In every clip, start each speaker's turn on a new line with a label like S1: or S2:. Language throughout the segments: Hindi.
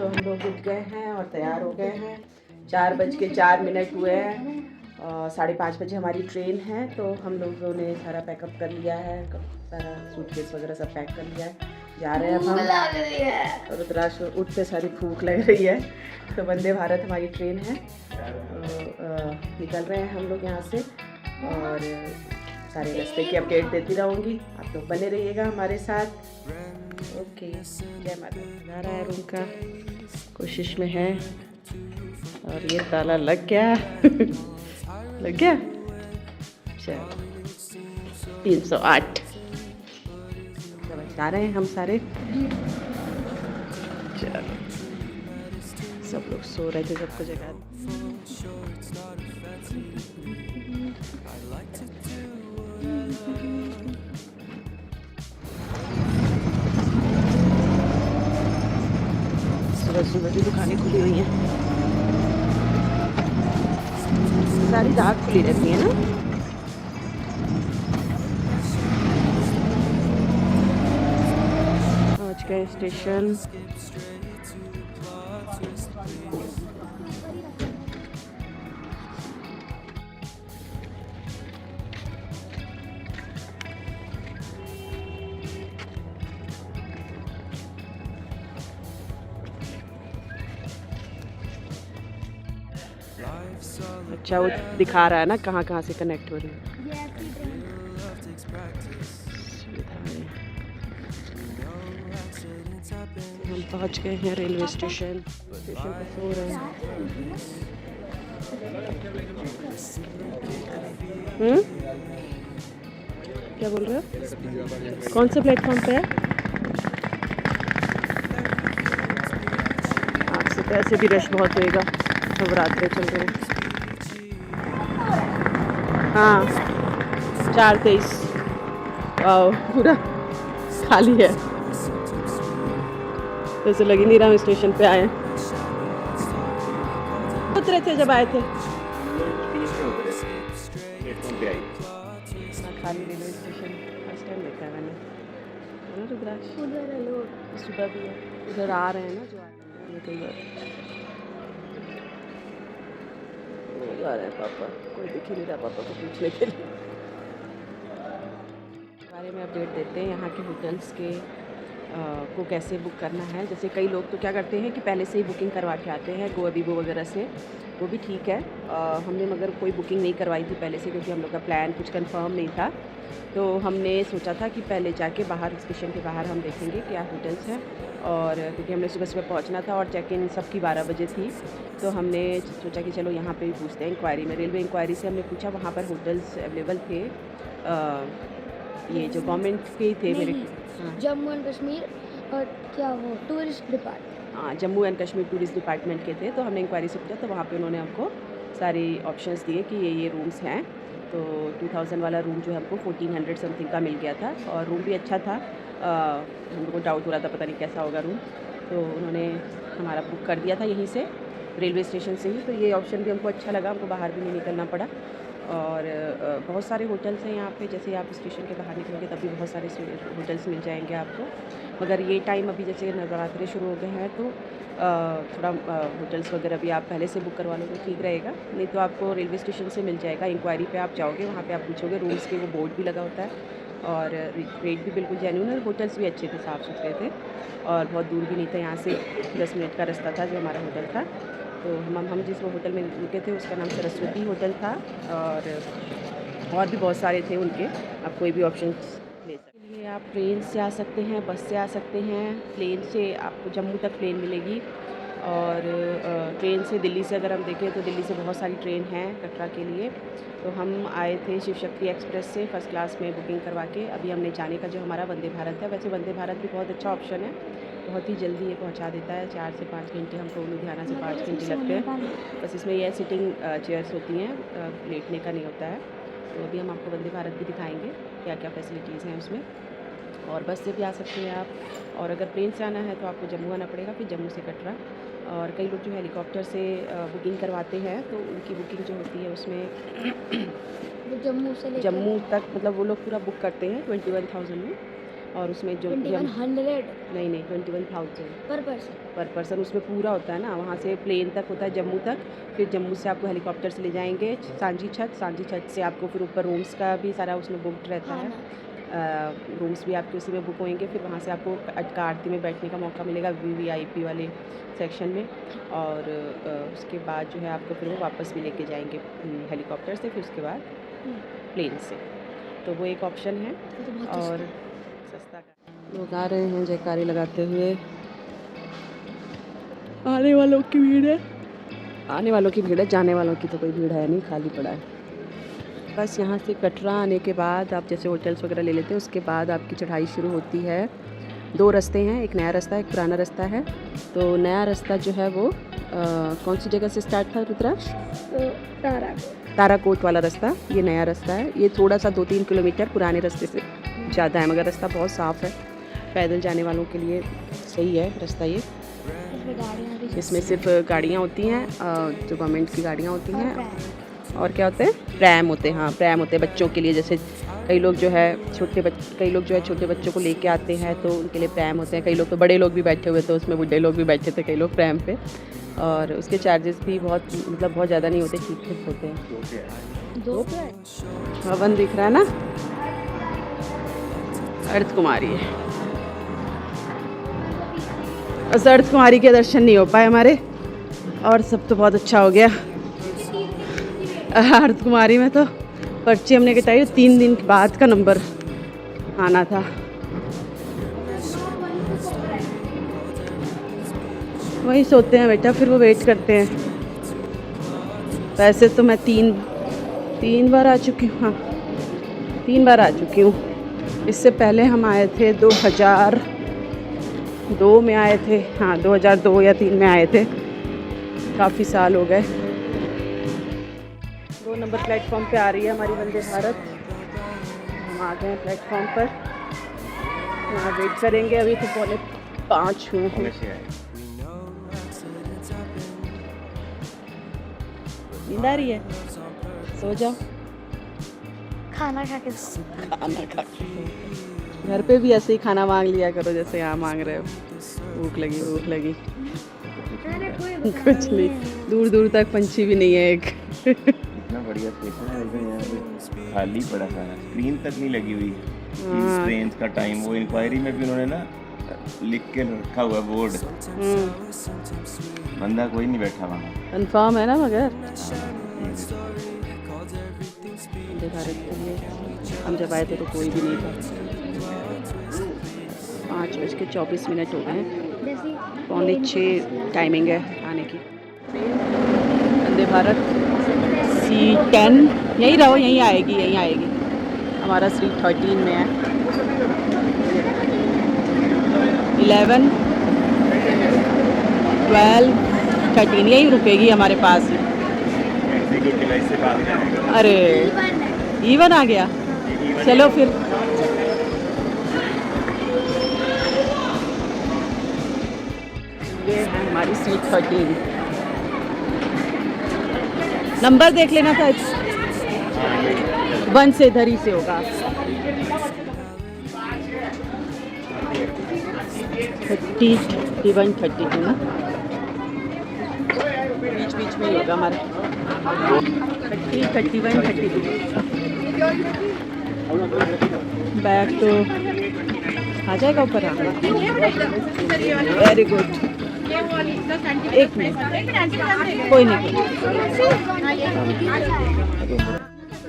S1: तो हम लोग उठ गए हैं और तैयार हो गए हैं। 4:04 हुए हैं। 5:30 बजे हमारी ट्रेन है, तो हम लोगों ने सारा पैकअप कर लिया है, सारा सूटकेस वगैरह सब पैक कर लिया है। जा रहे हैं अब हम। लग रही है और रुद्राक्ष उठते सारी भूख लग रही है। तो वंदे भारत हमारी ट्रेन है, तो निकल रहे हैं हम लोग यहाँ से और सारे रास्ते की अपडेट देती रहूँगी। आप लोग बने रहिएगा हमारे साथ। ओके, जय माता। जा रहा है रूम का, कोशिश में है। और ये ताला लग गया। लग गया। चलो 308 जा रहे हैं हम सारे। चलो सब लोग सो रहे थे, सबको जगा सुबह की दुकानें खुली हुई हैं, सारी रात खुली रहती है ना। पहुंच गए स्टेशन। अच्छा, वो दिखा रहा है ना कहाँ कहाँ से कनेक्ट हो रही है। हम पहुँच गए हैं रेलवे स्टेशन। स्टेशन पर सो रहे हैं। क्या बोल रहे हो? कौन से प्लेटफॉर्म पे है? आज से तो ऐसे भी रश बहुत होएगा, नवरात्रे चल रहे हैं। हाँ 4:23 पूरा खाली है, जैसे लग ही नहीं रहा हम स्टेशन पे आए। उतरे थे जब आए थे। खाली रेलवे स्टेशन फर्स्ट टाइम देखा है मैंने, है ना रुद्राक्ष? उधर लोग सुबह भी है, उधर आ रहे हैं ना जो आ रहे हैं। पापा कोई दिख ही नहीं रहा पापा को पूछने के लिए। बारे में अपडेट देते हैं यहाँ के होटल्स के को कैसे बुक करना है। जैसे कई लोग तो क्या करते हैं कि पहले से ही बुकिंग करवा के आते हैं गोअबीबो वगैरह से, वो भी ठीक है। हमने मगर कोई बुकिंग नहीं करवाई थी पहले से, क्योंकि हम लोग का प्लान कुछ कंफर्म नहीं था। तो हमने सोचा था कि पहले जाके बाहर स्टेशन के बाहर हम देखेंगे क्या होटल्स हैं, और क्योंकि हमने सुबह सुबह पहुंचना था और चेक इन सबकी 12 बजे थी, तो हमने सोचा कि चलो यहाँ पे भी पूछते हैं। इंक्वायरी में, रेलवे इंक्वायरी से हमने पूछा, वहाँ पर होटल्स अवेलेबल थे। ये जो गवर्नमेंट के थे मेरे, हाँ
S2: जम्मू एंड कश्मीर और क्या वो टूरिस्ट डिपार्टमेंट,
S1: हाँ Jammu and Kashmir tourist department के थे। तो हमने इंक्वायरी से पूछा, तो वहाँ पे उन्होंने हमको सारी ऑप्शंस दिए कि ये रूम्स हैं। तो 2000 वाला रूम जो है हमको 1400 समथिंग का मिल गया था, और रूम भी अच्छा था। हम लोग को डाउट हो रहा था पता नहीं कैसा होगा रूम, तो उन्होंने हमारा बुक कर दिया था यहीं से, रेलवे स्टेशन से ही। तो ये ऑप्शन भी हमको अच्छा लगा, हमको बाहर भी नहीं निकलना पड़ा। और बहुत सारे होटल्स हैं यहाँ पे, जैसे आप स्टेशन के बाहर निकलोगे तभी बहुत सारे होटल्स मिल जाएंगे आपको। मगर ये टाइम अभी जैसे नवरात्रे शुरू हो गए हैं, तो थोड़ा होटल्स वगैरह भी आप पहले से बुक करवा लो तो ठीक रहेगा, नहीं तो आपको रेलवे स्टेशन से मिल जाएगा। इंक्वायरी पे आप जाओगे, वहाँ पे आप पूछोगे, रूम्स के वो बोर्ड भी लगा होता है, और रेट भी बिल्कुल जेन्युइन है। होटल्स भी अच्छे थे, साफ़ सुथरे थे, और बहुत दूर भी नहीं था यहाँ से, 10 मिनट का रास्ता था जो हमारा होटल था। तो हम जिस होटल में रुके थे उसका नाम सरस्वती होटल था, और भी बहुत सारे थे उनके, आप कोई भी ऑप्शन ले सकते हैं। आप ट्रेन से आ सकते हैं, बस से आ सकते हैं। प्लेन से आपको जम्मू तक प्लेन मिलेगी, और ट्रेन से दिल्ली से अगर हम देखें तो दिल्ली से बहुत सारी ट्रेन हैं कटरा के लिए। तो हम आए थे शिव शक्ति एक्सप्रेस से, फर्स्ट क्लास में बुकिंग करवा के। अभी हमने जाने का जो हमारा वंदे भारत है, वैसे वंदे भारत भी बहुत अच्छा ऑप्शन है, बहुत ही जल्दी ये पहुंचा देता है। 4 से 5 घंटे, हमको लुधियाना से 5 घंटे लगते हैं। बस इसमें यह सिटिंग चेयर्स होती हैं, लेटने का नहीं होता है। तो अभी हम आपको वंदे भारत भी दिखाएंगे क्या क्या फैसिलिटीज़ हैं उसमें, और बस से भी आ सकते हैं आप। और अगर प्लेन से आना है तो आपको जम्मू आना पड़ेगा, फिर जम्मू से कटरा। और कई लोग जो हेलीकॉप्टर से बुकिंग करवाते हैं, तो उनकी बुकिंग जो होती है उसमें
S2: जम्मू से
S1: जम्मू तक, मतलब वो लोग पूरा बुक करते हैं 21,000 में। और उसमें जो
S2: 2100
S1: नहीं 21,000
S2: पर पर्सन।
S1: पर पर्सन। उसमें पूरा होता है ना, वहाँ से प्लेन तक होता है जम्मू तक, फिर जम्मू से आपको हेलीकॉप्टर से ले जाएंगे सांची छत से आपको फिर ऊपर रूम्स का भी सारा उसमें बुकड रहता है। रूम्स भी आपके उसी में बुक होंगे। फिर वहाँ से आपको आरती में बैठने का मौका मिलेगा VIP वाले सेक्शन में। और उसके बाद जो है आपको फिर वो वापस भी लेके जाएंगे हेलीकॉप्टर से, फिर उसके बाद प्लेन से। तो वो एक ऑप्शन है। और सस्ता लोग आ रहे हैं जयकारे लगाते हुए। आने वालों की भीड़ है, जाने वालों की तो कोई भीड़ है नहीं, खाली पड़ा है। बस यहाँ से कटरा आने के बाद आप जैसे होटल्स वगैरह ले लेते हैं, उसके बाद आपकी चढ़ाई शुरू होती है। 2 रास्ते हैं, एक नया रास्ता, एक पुराना रास्ता है। तो नया रास्ता जो है वो कौन सी जगह से स्टार्ट था रुद्राक्ष? ताराकोट वाला रास्ता, ये नया रास्ता है। ये थोड़ा सा 2-3 किलोमीटर पुराने रास्ते से ज़्यादा है, मगर रास्ता बहुत साफ़ है, पैदल जाने वालों के लिए सही है रास्ता ये। इसमें सिर्फ गाड़ियाँ होती हैं, जो गवर्नमेंट की गाड़ियाँ होती हैं। और क्या होते हैं? प्रैम होते हैं। हाँ, प्रैम होते हैं बच्चों के लिए। जैसे कई लोग जो है छोटे बच्चों को लेके आते हैं, तो उनके लिए प्रैम होते हैं। कई लोग तो बड़े लोग भी बैठे हुए थे उसमें, बुढ़े लोग भी बैठे थे कई लोग प्रैम पे। और उसके चार्जेस भी बहुत ज़्यादा नहीं होते, ठीक होते हैं। 2 भवन दिख रहा है ना, अर्थ कुमारी है। बस अर्थ कुमारी के दर्शन नहीं हो पाए हमारे, और सब तो बहुत अच्छा हो गया। अर्थ कुमारी में तो पर्ची हमने कटाई, 3 दिन के बाद का नंबर आना था। वही सोते हैं बेटा, फिर वो वेट करते हैं। वैसे तो मैं तीन बार आ चुकी हूँ। हाँ, 3 बार आ चुकी हूँ। इससे पहले हम आए थे 2002 में आए थे। हाँ, 2002 या 3 में आए थे, काफ़ी साल हो गए। 2 नंबर प्लेटफॉर्म पे आ रही है हमारी वंदे भारत। हम आ गए हैं प्लेटफॉर्म पर, यहाँ वेट करेंगे। अभी तो 4:45 हुए हैं। नींद आ रही है? सो जाओ।
S2: खाना खा के
S1: घर पे भी ऐसे ही खाना मांग लिया करो जैसे यहाँ मांग रहे हो। भूख लगी। कुछ नहीं, दूर तक पंछी भी नहीं है एक।
S3: इतना बढ़िया स्टेशन है, लेकिन यहाँ पे खाली पड़ा है, स्क्रीन तक नहीं लगी हुई ट्रेन का टाइम। वो इंक्वायरी में भी उन्होंने ना लिख के रखा हुआ बोर्ड, बंदा कोई नहीं बैठा वहाँ।
S1: कंफर्म है ना? मगर वंदे भारत के लिए हम जब आए थे तो कोई भी नहीं था। 5:24 हो गए हैं, 5:45 टाइमिंग है आने की। वंदे भारत C10 यहीं रहो, यहीं आएगी। हमारा सीट 13 में है। 11, 12, 13 यहीं रुकेगी हमारे पास ही। अरे इवन आ गया, चलो फिर। ये है हमारी सीट 13। नंबर देख लेना था, 1 से इधर ही से होगा। 30, 31, 32 ना, बीच में ही होगा हमारा। 30, 31, 32। बैग तो आ जाएगा ऊपर। Very good. एक मिनट, कोई नहीं।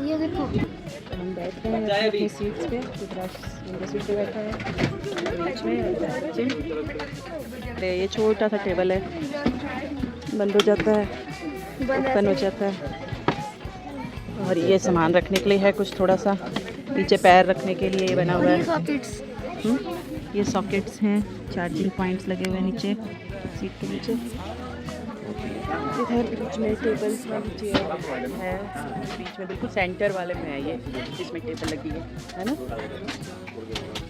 S2: ये देखो,
S1: हम बैठते हैं अपनी सीट्स पे। मेरे सीट पे बैठा है बीच में। अरे ये छोटा सा टेबल है, बंद हो जाता है, ओपन हो जाता है। और ये सामान रखने के लिए है कुछ थोड़ा सा, नीचे पैर रखने के लिए बना हुआ है। ये सॉकेट्स हैं, चार्जिंग पॉइंट्स लगे हुए हैं नीचे सीट के नीचे। इधर बीच में टेबल्स वाली चेयर है, बीच में बिल्कुल सेंटर वाले में है ये, जिसमें टेबल लगी है ना।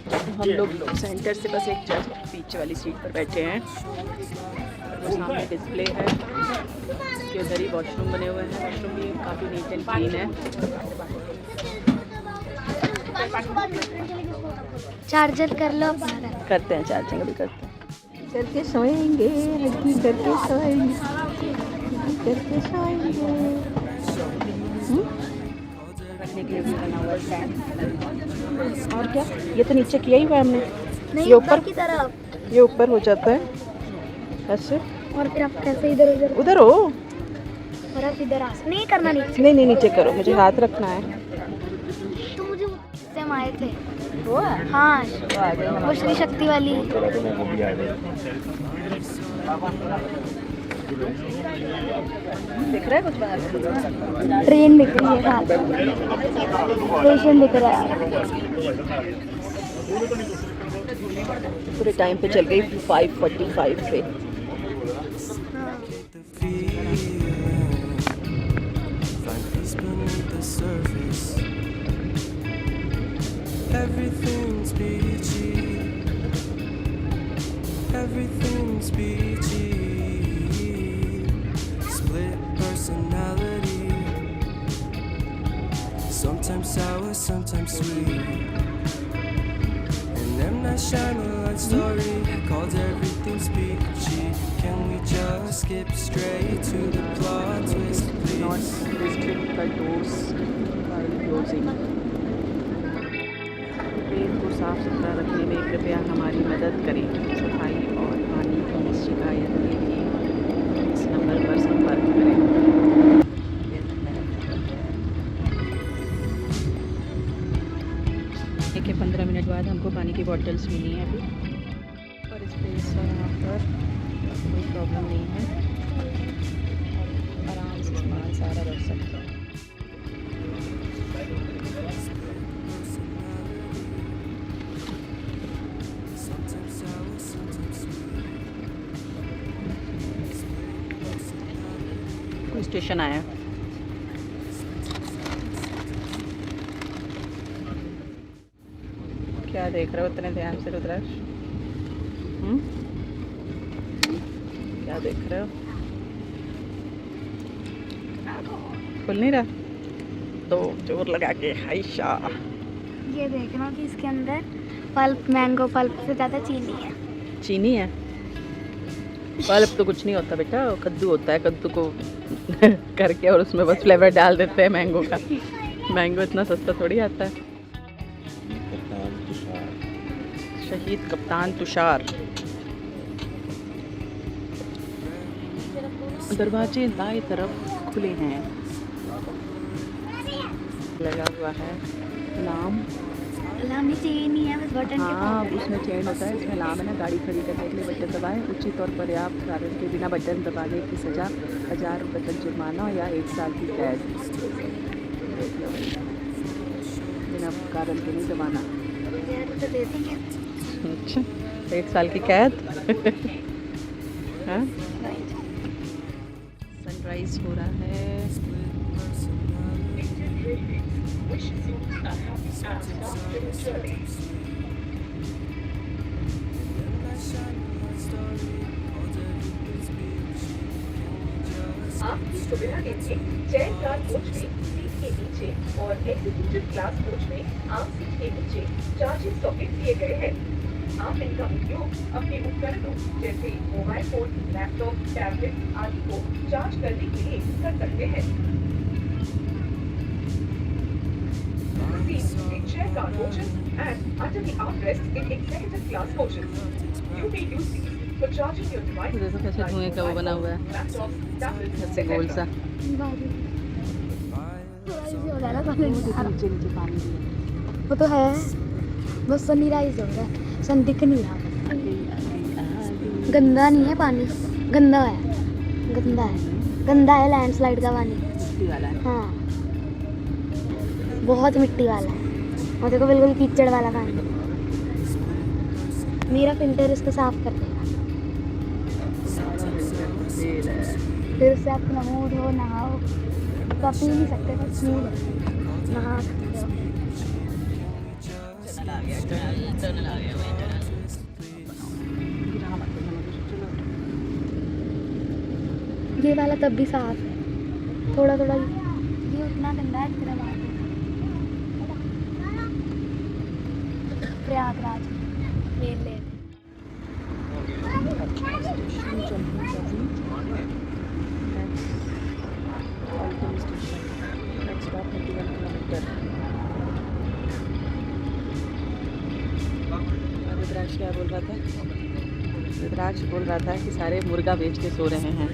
S1: तो हम लोग सेंटर से बस एक जस्ट पीछे वाली सीट पर बैठे हैं। और सामने डिस्प्ले है, उसके उधर ही वॉशरूम बने हुए हैं। वॉशरूम भी काफ़ी नीट एंड क्लीन है।
S2: चार्जर कर लो अपना।
S1: करते हैं चार्जिंग, अभी करते हैं। करके सोएंगे, हड्डी करके सोएंगे, हड्डी करके सोएंगे। रखने के लिए भी बना हुआ स्टैंड। और क्या, ये तो नीचे किया ही हुआ है हमने।
S2: नहीं
S1: ये ऊपर
S2: की तरफ,
S1: ये ऊपर हो जाता है ऐसे।
S2: और फिर आप कैसे इधर उधर,
S1: उधर हो,
S2: और आप इधर आ नहीं करना नीचे।
S1: नहीं नहीं नीचे करो, मुझे हाथ रखना है।
S2: तो मुझे उससे हम आए थे वो, हाँ वो श्री शक्ति वाली।
S1: दिख रहा है कुछ बाहर?
S2: ट्रेन दिख रही है, हाँ स्टेशन दिख रहा है।
S1: पूरे टाइम पे चल गई 5:45 पे।
S4: Everything's peachy. Everything's peachy. Split personality. Sometimes sour, sometimes sweet. And M. Night Shyamalan story called Everything's Peachy. Can we just skip straight to the plot twist,
S1: Not
S4: please?
S1: restrict the doors while closing. पेट को साफ सुथरा रखने में कृपया हमारी मदद करें। सफाई और पानी की शिकायत के लिए इस नंबर पर संपर्क करें। एक 15 मिनट बाद हमको पानी की बॉटल्स मिली हैं अभी, और स्पेस है यहाँ पर, कोई प्रॉब्लम नहीं है, आराम से सामान सारा रख सकते हैं। कोई स्टेशन आया। क्या देख रहे हो उतने ध्यान से रुद्राक्ष? क्या देख रहे हो? खुल नहीं रहा, दो जोर लगा के हाइशा।
S2: ये देखना कि इसके अंदर पल्प, मैंगो पल्प से ज़्यादा चीनी है।
S1: चीनी है? पल्प तो कुछ नहीं होता बेटा, वो कद्दू होता है, कद्दू को करके और उसमें बस फ्लेवर डाल देते हैं मैंगो का। मैंगो इतना सस्ता थोड़ी आता है। शहीद कप्तान तुषार। दरवाजे दाएं तरफ खुले हैं, लगा हुआ है नाम।
S2: अलार्म चाहिए नहीं है, बस बटन
S1: हाँ, उसमें चेन होता है, इसमें नाम है ना, गाड़ी खड़ी करने के लिए बटन दबाएं। उचित और पर्याप्त कारण के बिना बटन दबाने की सज़ा 1000 रुपये तक जुर्माना या 1 साल की कैद। बिना कारण के नहीं दबाना।
S2: तो दे देंगे।
S1: अच्छा, 1 साल की कैद। हाँ, सनराइज हो रहा है।
S5: आपकी सुविधा के लिए चेयर कार कोच में सीट के नीचे और एग्जीक्यूटिव क्लास कोच में आम सीट के नीचे चार्जिंग सॉकेट दिए गए हैं। आप इनका उपयोग अपने उपकरणों जैसे मोबाइल फोन, लैपटॉप, टैबलेट आदि को चार्ज करने के लिए कर सकते हैं। Chair car coaches and under the armrest in executive class coaches. You may use these for charging your devices.
S1: देखो कैसे धुएं का वो बना हुआ है,
S5: laptops, tablets,
S1: ऐसे गोल सा। नीचे नीचे पानी भी है।
S2: वो तो है, बस सनराइज हो रहा है, सन दिख नहीं रहा। गंदा नहीं है पानी, गंदा है, गंदा है, गंदा है लैंडस्लाइड का पानी।
S1: मिट्टी वाला है।
S2: हाँ, बहुत मिट्टी वाला है, और देखो बिल्कुल कीचड़ वाला पानी। मेरा फिल्टर इसको साफ कर देगा, फिर उससे आप नमूद हो, नहाओ। तो आप पी नहीं सकते, बस स्मूद हो, नहा सकते हो। ये वाला तब भी साफ है, थोड़ा थोड़ा। ये उतना गंदा है जितना बात है। प्रयागराज मेन लेन।
S1: रुद्राक्ष क्या बोल रहा था? रुद्राक्ष बोल रहा था कि सारे मुर्गा बेच के सो रहे हैं।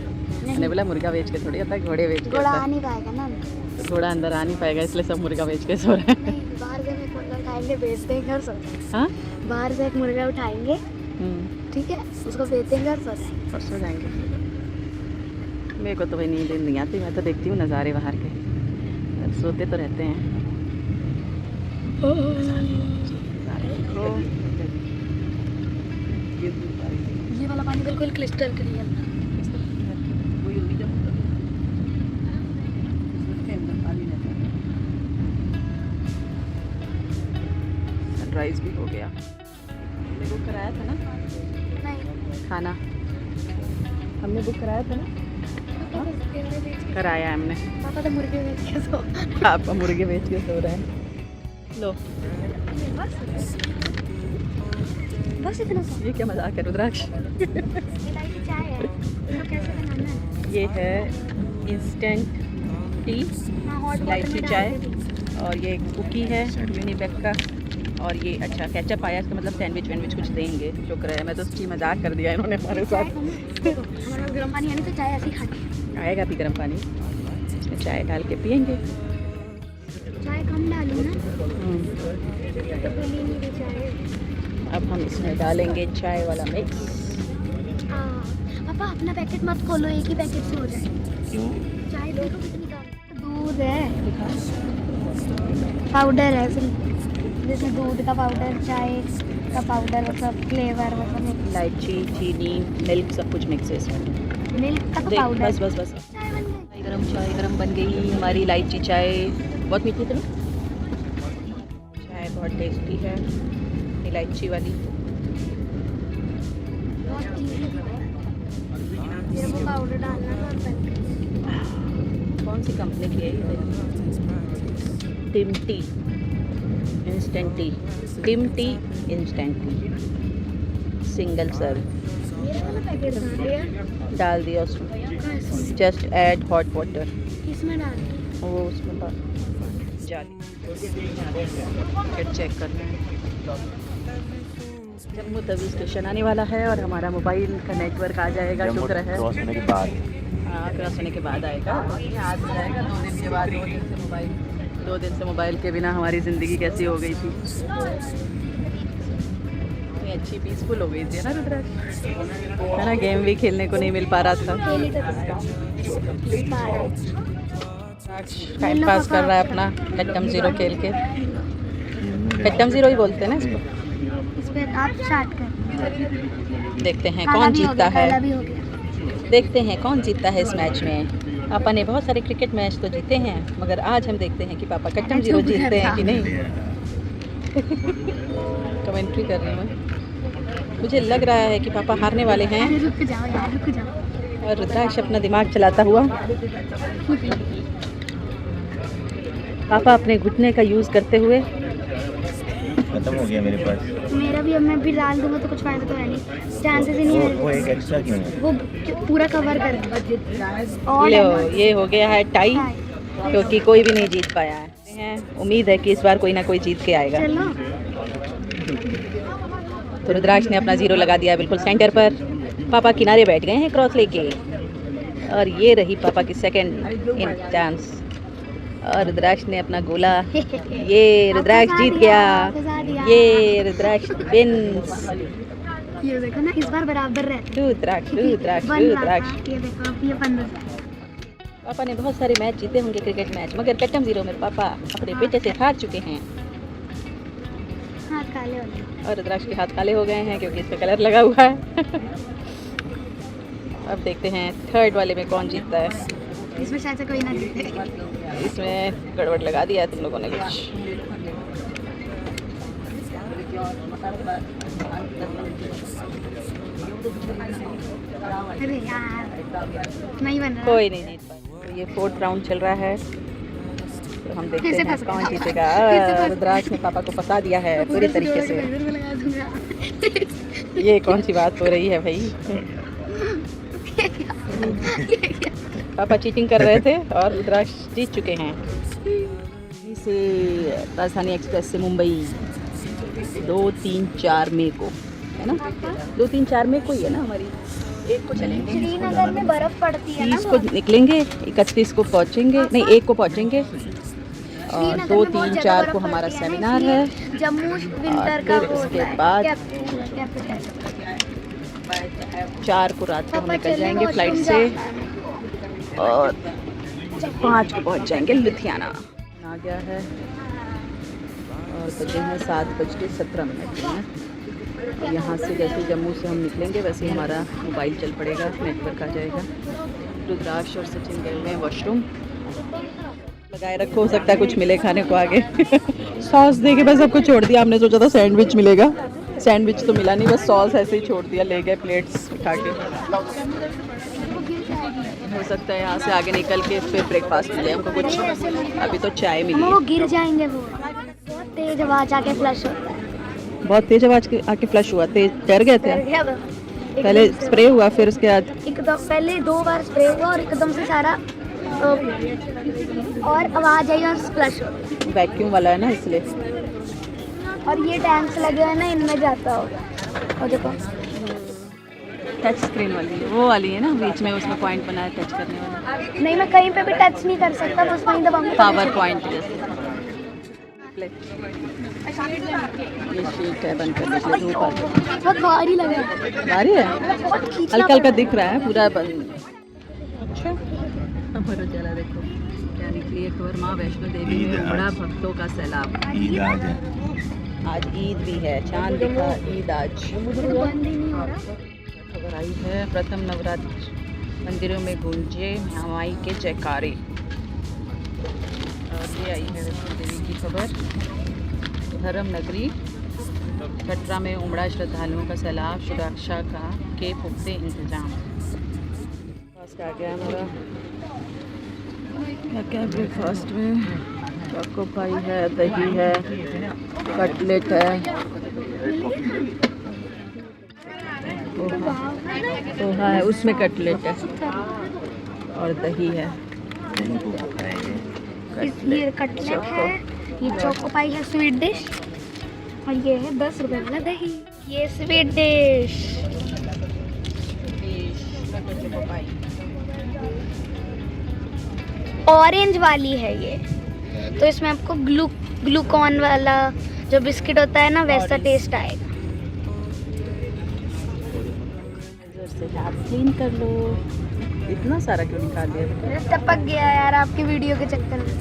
S1: मैंने बोला मुर्गा बेच के थोड़ी आता, घोड़े बेच के
S2: घोड़ा
S1: आता।
S2: आ नहीं पाएगा ना।
S1: तो घोड़ा अंदर आ नहीं पाएगा, इसलिए सब मुर्गा बेच के सो रहे हैं।
S2: नहीं, बाहर से एक मुर्गा उठाएंगे, बेचते हैं, घर सो।
S1: हाँ,
S2: बाहर से एक मुर्गा उठाएंगे, ठीक है, उसको बेचेंगे और सो जाएंगे।
S1: और सो जाएंगे। मेरे को तो भाई नींद नहीं आती, मैं तो देखती हूँ नज़ारे बाहर के, सोते तो रहते हैं।
S2: ये वाला पानी बिल्कुल क्रिस्टल क्लियर।
S1: सनराइज भी हो गया। हमने बुक कराया था ना
S2: नहीं,
S1: खाना, हमने बुक कराया था ना, कराया है हमने।
S2: पापा तो मुर्गे बेच के सो।
S1: आप मुर्गे बेच के सो रहे हैं। लो,
S2: बस इतना सा।
S1: ये क्या मजाक है रुद्राक्ष?
S2: इलायची चाय है, इसको कैसे बनाना है?
S1: ये है इंस्टेंट टी,
S2: हाँ, हॉट वाटर
S1: इलायची
S2: में
S1: चाय,
S2: डाल के दी।
S1: और ये कुकी है यूनिबेक का, और ये अच्छा केचप आया, इसका मतलब सैंडविच वैंडविच कुछ देंगे। शुक्र है, मैं तो उसकी मजाक कर दिया इन्होंने हमारे
S2: चाय
S1: साथ।
S2: देखो, हमारे पास गर्म पानी है नहीं तो चाय ऐसे ही खाते हैं।
S1: आएगा भी गर्म पानी, इसमें चाय डाल के पियेंगे।
S2: चाय कम डालू ना तो पीली नहीं रही चाय।
S1: अब हम इसमें डालेंगे चाय वाला मिक्स।
S2: पापा अपना पैकेट मत खोलो, एक ही पैकेट से हो जाए।
S3: क्यों?
S2: चाय देखो कितनी कम। दूध है, पाउडर है सिर्फ, जैसे दूध का पाउडर, चाय का पाउडर, वो सब फ्लेवर, वो सब
S1: इलायची, चीनी, मिल्क, सब कुछ मिक्स है इसमें।
S2: मिल्क का
S1: देख,
S2: पाउडर।
S1: बस बस बस।
S2: चाय बन गई।
S1: चाय गरम बन गई हमारी इलायची चाय। बहुत मीठी थी ना चाय, बहुत टेस्टी है इलायची वाली।
S2: बहुत चीज़ ये वो पाउडर डालना था पैकेट।
S1: कौन सी कंपनी की है ये? Tim tea instant tea, Tim tea instant tea, single serve.
S2: मेरा वाला पैकेट कहाँ गया?
S1: डाल दिया उसमें।
S2: कहाँ इसमें?
S1: Just add hot water.
S2: किसमें डाल?
S1: वो उसमें डाल जाली। फिर चेक करना है। जम्मू तवी स्टेशन आने वाला है और हमारा मोबाइल का नेटवर्क आ जाएगा। शुक्र है,
S3: क्रॉस होने के बाद।
S1: हाँ, क्रॉस होने के बाद आएगा। आज जाएगा 2 दिन के बाद। 2 दिन से मोबाइल के बिना हमारी ज़िंदगी कैसी हो गई थी। इतनी अच्छी पीसफुल हो गई थी ना रुद्राक्ष, है ना। गेम भी खेलने को नहीं मिल पा रहा था। टाइम पास कर रहा है अपना कट्टम ज़ीरो खेल के। कट्टम ज़ीरो ही बोलते हैं ना इसको।
S2: इस पे आप स्टार्ट कर।
S1: देखते हैं
S2: काला
S1: कौन
S2: भी हो
S1: जीतता
S2: गया,
S1: है।
S2: काला भी हो गया।
S1: देखते हैं कौन जीतता है इस मैच में। पापा ने बहुत सारे क्रिकेट मैच तो जीते हैं, मगर आज हम देखते हैं कि पापा कट्टम ज़ीरो जीतते हैं कि नहीं। कमेंट्री कर रही हूँ। मुझे लग रहा है कि पापा हारने वाले हैं।
S2: अरे रुक जाओ यार, रुक जाओ।
S1: और रुद्राक्ष अपना दिमाग चलाता हुआ, पापा अपने घुटने का यूज़ करते हुए।
S3: खत्म हो गया मेरे पास।
S2: मेरा भी, अब मैं भी डाल दूंगा तो कुछ फायदा तो है नहीं, चांसेस ही नहीं
S3: वो
S2: है।
S3: एक एक्स्ट्रा क्यों है?
S2: वो पूरा कवर कर और
S1: लो, ये हो गया है टाई, क्योंकि कोई भी नहीं जीत पाया है। उम्मीद है कि इस बार कोई ना कोई जीत के आएगा।
S2: चलो
S1: तो रुद्राक्ष ने अपना ज़ीरो लगा दिया बिल्कुल सेंटर पर। पापा किनारे बैठ गए हैं क्रॉस लेके, और ये रही पापा की सेकंड इन चांस। और रुद्राक्ष ने अपना गोला, ये रुद्राक्ष जीत गया। ये रुद्राक्ष विन्स।
S2: ये देखो ना, इस बार बराबर रहते
S1: रुद्राक्ष
S2: हैं।
S1: रुद्राक्ष
S2: बन रहा
S1: रुद्राक्ष।
S2: था, ये देखो अब ये 15।
S1: पापा ने बहुत सारे मैच जीते होंगे क्रिकेट मैच, मगर कट्टम ज़ीरो में पापा अपने बेटे से हार चुके हैं।
S2: हाथ काले हो गए।
S1: और रुद्राक्ष के हाथ काले हो गए हैं क्योंकि इस पे कलर लगा हुआ है। अब देखते हैं थर्ड वाले में कौन जीतता है।
S2: इसमें शायद से कोई ना जीते।
S1: इसमें गड़बड़ लगा दिया है तुम लोगों ने कुछ।
S2: अरे यार, नहीं बन रहा।
S1: कोई नहीं जीत पाया। तो ये 4th राउंड चल रहा है। तो हम देखते हैं
S2: फंस
S1: कौन
S2: गया।
S1: जीतेगा।
S2: फिर से फंस
S1: रुद्राक्ष ने पापा को फंसा दिया है पूरी तरीके से।
S2: इधर को लगा दूंगा।
S1: ये कौन सी बात हो रही है भाई? पापा चीटिंग कर रहे थे और रुद्राक्ष जीत चुके हैं। दिल्ली से राजधानी एक्सप्रेस से मुंबई 2, 3, 4 मई को है ना? 2, 3, 4 मई को ही है ना हमारी। 1 को चलेंगे,
S2: श्रीनगर में बर्फ पड़ती है ना।
S1: 30 को निकलेंगे, 31 को पहुंचेंगे, नहीं 1 को पहुंचेंगे और
S2: श्रीनगर
S1: 2,
S2: में बहुत
S1: 3,
S2: ज़्यादा
S1: 4
S2: बर्फ
S1: को हमारा
S2: पड़ती है ना,
S1: सेमिनार है।
S2: इसलिए जम्मू विंटर का
S1: फिर
S2: वो
S1: उसके
S2: होता है।
S1: बाद
S2: कैपिटल।
S1: 4 को रात को हम
S2: पापा
S1: निकल
S2: चलने
S1: जाएंगे
S2: को
S1: फ्लाइट
S2: वॉशरूम
S1: से
S2: जाना है।
S1: और 5 को पहुंच जाएंगे लुधियाना। आ गया है और बजे हैं 7:17 और यहाँ से जैसे जम्मू से हम निकलेंगे वैसे ही हमारा मोबाइल चल पड़ेगा, नेटवर्क आ जाएगा। रुद्राक्ष और सचिन गए हुए हैं वॉशरूम। लगाए रखो, हो सकता है कुछ मिले खाने को आगे। सॉस दे के बस सबको छोड़ दिया। हमने सोचा था सैंडविच मिलेगा, सैंडविच तो मिला नहीं, बस सॉस ऐसे ही छोड़ दिया, ले गए प्लेट्स उठा के। हो सकता है यहाँ से आगे निकल के फिर ब्रेकफास्ट मिले हमको कुछ। अभी तो चाय मिली
S2: वो
S1: है।
S2: गिर जाएंगे। वो बहुत तेज आवाज आके फ्लश होता है।
S1: बहुत तेज आवाज आके फ्लश हुआ, तेज डर गए थे।
S2: डर गया वो।
S1: पहले स्प्रे हुआ, फिर उसके बाद
S2: एकदम पहले 2 बार स्प्रे हुआ और एकदम से सारा और आवाज आई और फ्लश हो गया।
S1: वैक्यूम वाला है ना इसलिए।
S2: और ये टैंक्स लगे हुए हैं ना, इनमें जाता होगा। और देखो
S1: टच स्क्रीन वाली है, वो वाली है ना बीच में, उसमें पॉइंट बना है टच करने वाला।
S2: नहीं, मैं कहीं पे भी टच नहीं कर सकता, बस वहीं दबाऊंगा।
S1: पावर पॉइंट जैसे। ये शीट है, बंद कर दीजिए, धूप आ रही
S2: बहुत भारी लगा।
S1: है। आ रही है,
S2: बहुत खींचना
S1: हल्का हल्का
S2: पड़ा।
S1: दिख रहा है, पूरा बंद। अच्छा हमारा चला देखो क्या निकली है खबर। माँ वैष्णो देवी में बड़ा भक्तों का सैलाब।
S3: ईद आज है।
S1: आज ईद भी है, चांद दिखा, ईद आज।
S2: बंद ही नहीं हो रहा।
S1: खबर आई है, प्रथम नवरात्र मंदिरों में गूंजे महामाई के जयकारे। और ये आई है वैष्णो देवी की खबर। धर्म नगरी कटरा में उमड़ा श्रद्धालुओं का सैलाब, सुरक्षा के पुख्ते इंतजाम। ब्रेकफास्ट आ गया हमारा। क्या क्या ब्रेकफास्ट में? चोको पाई है, दही है, कटलेट है, पोहा है, उसमें कटलेट है और दही है।
S3: दही को खाएंगे।
S2: ये कटलेट है, ये चोको पाई है स्वीट डिश, और ये है 10 रुपए वाला दही। ये स्वीट डिश। ऑरेंज वाली है ये, तो इसमें आपको ग्लूकॉन वाला जो बिस्किट होता है ना, वैसा टेस्ट आएगा।
S1: से हाथ क्लीन कर लो। इतना सारा क्यों निकाल लिया बेटा?
S2: मेरा टपक गया यार आपकी वीडियो के चक्कर में।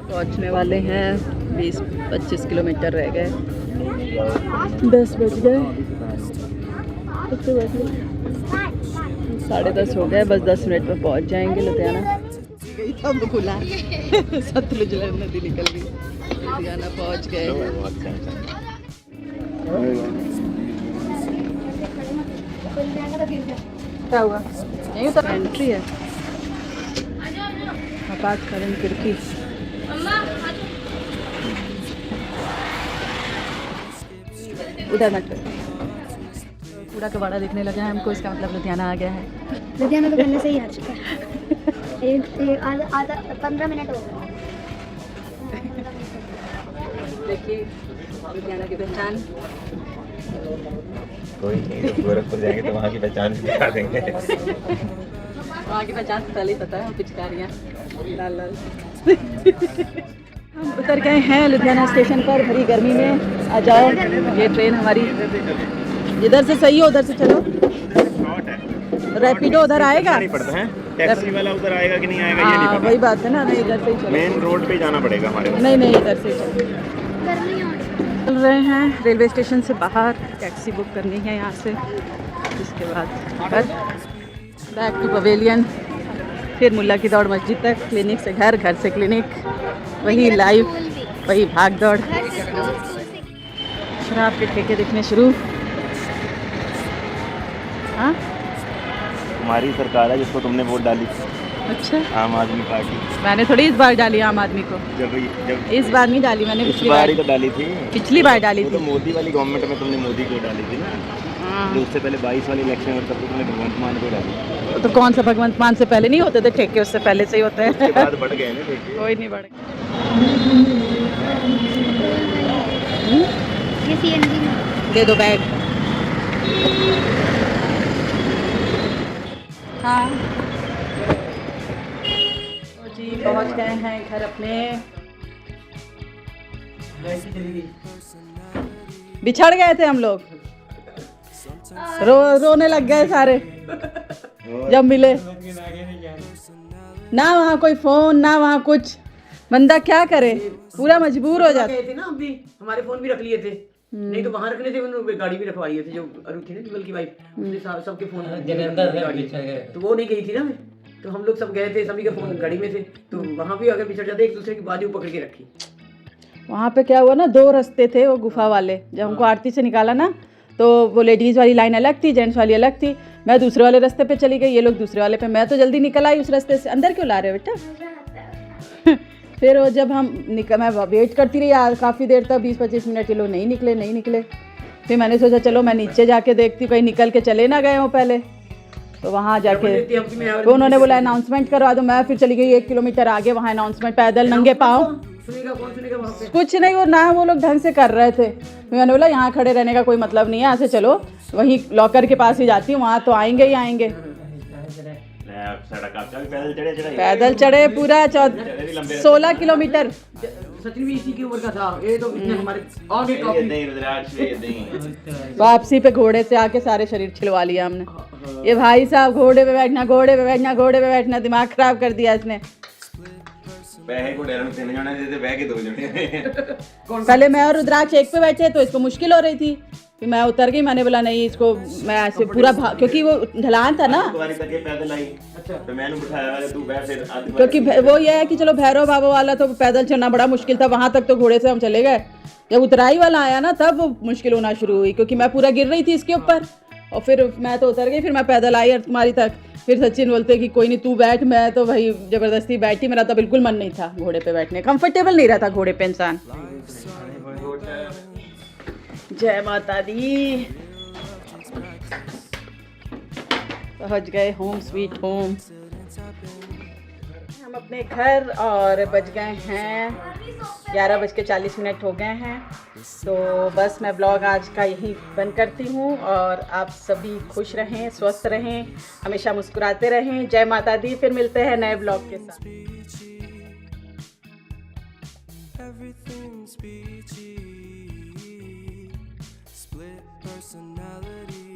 S1: पहुंचने वाले हैं, 20-25 किलोमीटर रह गए। 10 बज गए, कितने बज गए? 10:30 हो गए, बस 10 मिनट में पहुंच जाएंगे लुधियाना। गई तब खुला सतलुज नदी निकल गई, लुधियाना पहुंच गए। क्या हुआ? यही तो एंट्री है, आपातकालीन खिड़की। उधर मत कर। कूड़ा कबाड़ा दिखने लगा है हमको, इसका मतलब लुधियाना आ गया है।
S2: लुधियाना तो पहले से ही आ चुका है। आधा 15 मिनट हो गए।
S1: देखिए लुधियाना की पहचान।
S3: कोई नहीं, गोरखपुर जाएंगे तो वहाँ की पहचान भी दिखा देंगे।
S1: वहाँ की पहचान तो पहले ही पता है, पिचकारियाँ लाल लाल। हम उतर गए हैं लुधियाना स्टेशन पर भरी गर्मी में। आ जाओ, ये ट्रेन हमारी जिधर से सही हो उधर से चलो। रैपिडो उधर आएगा,
S3: नहीं पड़ता है, टैक्सी वाला उधर आएगा कि नहीं आएगा ये नहीं
S1: हाँ
S3: पता।
S1: वही बात है ना, नहीं इधर से ही चलो।
S3: मेन रोड पे जाना पड़ेगा हमारे को।
S1: नहीं नहीं इधर से ही चलो। चल रहे हैं रेलवे स्टेशन से बाहर, टैक्सी बुक करनी है यहाँ से। इसके बाद घर, बैक टू पवेलियन, फिर मुल्ला की दौड़ मस्जिद तक, क्लिनिक से घर, घर से क्लिनिक, वही लाइफ, वही भाग दौड़। शराब के ठेके दिखने शुरू। हाँ
S3: हमारी सरकार है जिसको तुमने वोट डाली।
S1: अच्छा,
S3: आम आदमी पार्टी।
S1: मैंने थोड़ी इस बार डाली आम आदमी को,
S3: जब
S1: इस बार नहीं डाली मैंने,
S3: इस
S1: पिछली
S3: बार
S1: बार
S3: ही तो डाली थी।
S1: पिछली बार डाली
S3: वो
S1: थी।
S3: तो मोदी वाली गवर्नमेंट में तुमने मोदी को डाली थी ना,
S1: हाँ।
S3: जो उससे पहले 22 वाली इलेक्शन में तब तो तुमने भगवंत मान को डाली।
S1: तो कौन सा भगवंत मान से पहले नहीं होते थे ठेके, उससे पहले से ही होते
S3: उसके
S1: हैं।
S3: बाद बढ़ गए ना ठेके।
S1: कोई नहीं बढ़
S2: ये सीएनजी में
S1: दे दो बैग। हाँ तो जी पहुंच गए हैं घर अपने। बिछड़ गए थे हम लोग, रोने लग गए सारे जब मिले। ना वहाँ कोई फोन, ना वहाँ कुछ, बंदा क्या करे, पूरा मजबूर हो जाता।
S6: गए थे ना हम भी, हमारे फोन भी रख लिए थे, नहीं तो वहाँ रखने थे, उन्होंने गाड़ी भी रखवाई थी, जो अरुण थी ना जुगल की वाइफ, उसने सबके फोन गाड़ी, तो वो नहीं गई थी ना, तो हम लोग सब गए थे, सभी के फोन गाड़ी में थे, तो वहाँ भी अगर बिछड़ जाते एक दूसरे की बाजू पकड़ के रखी।
S1: वहाँ पे क्या हुआ ना, 2 रास्ते थे वो गुफा वाले, जब हमको आरती से निकाला ना तो वो लेडीज़ वाली लाइन अलग थी, जेंट्स वाली अलग थी। मैं दूसरे वाले रास्ते पे चली गई, ये लोग दूसरे वाले पे। मैं तो जल्दी निकल आई उस रास्ते से। अंदर क्यों ला रहे हो बेटा? फिर वो जब हम मैं वेट करती रही काफ़ी देर तक, 20-25 मिनट, ये लोग नहीं निकले। फिर मैंने सोचा चलो मैं नीचे जाके देखती हूँ, कहीं निकल के चले ना गए हो पहले। तो वहाँ जाके तो उन्होंने बोला अनाउंसमेंट करवा दो। मैं फिर चली गई 1 किलोमीटर आगे, वहाँ अनाउंसमेंट, पैदल नंगे पाँव,
S6: सुनेगा कौन सुनेगा वहाँ पे?
S1: कुछ नहीं, वो ना वो लोग ढंग से कर रहे थे। मैंने बोला यहाँ खड़े रहने का कोई मतलब नहीं है, यहाँ से चलो वहीं लॉकर के पास ही जाती हूँ, वहाँ तो आएंगे ही आएंगे। पैदल चढ़े पूरा 16 किलोमीटर।
S6: सचिन भी इसी की उम्र का था, ये तो इतने हमारे आगे काफी।
S1: वापसी पे घोड़े से आके सारे शरीर छिलवा लिया हमने। ये भाई साहब घोड़े पे बैठना, दिमाग खराब कर दिया इसने। पहले मैं और रुद्राक्ष एक पे बैठे तो इसको मुश्किल हो रही थी, फिर मैं उतर गई। मैंने बोला नहीं, इसको मैं ऐसे पूरा क्योंकि वो ढलान था ना, क्योंकि वो ये है कि चलो भैरव बाबा वाला तो पैदल चलना बड़ा मुश्किल था, वहां तक तो घोड़े से हम चले गए। जब उतराई वाला आया ना तब वो मुश्किल होना शुरू हुई, क्योंकि मैं पूरा गिर रही थी इसके ऊपर, और फिर मैं तो उतर गई। फिर मैं पैदल आई और तुम्हारी तक। फिर सचिन बोलते कि कोई नहीं तू बैठ, मैं तो भाई ज़बरदस्ती बैठी। मेरा तो बिल्कुल मन नहीं था घोड़े पे बैठने, कंफर्टेबल नहीं रहता घोड़े पे इंसान। जय माता दी। पहुंच गए होम स्वीट होम, हम अपने घर, और बज गए हैं 11:40 हो गए हैं। तो बस मैं ब्लॉग आज का यहीं बंद करती हूँ, और आप सभी खुश रहें, स्वस्थ रहें, हमेशा मुस्कुराते रहें। जय माता दी। फिर मिलते हैं नए ब्लॉग के साथ।
S4: Everything's peachy, split personality.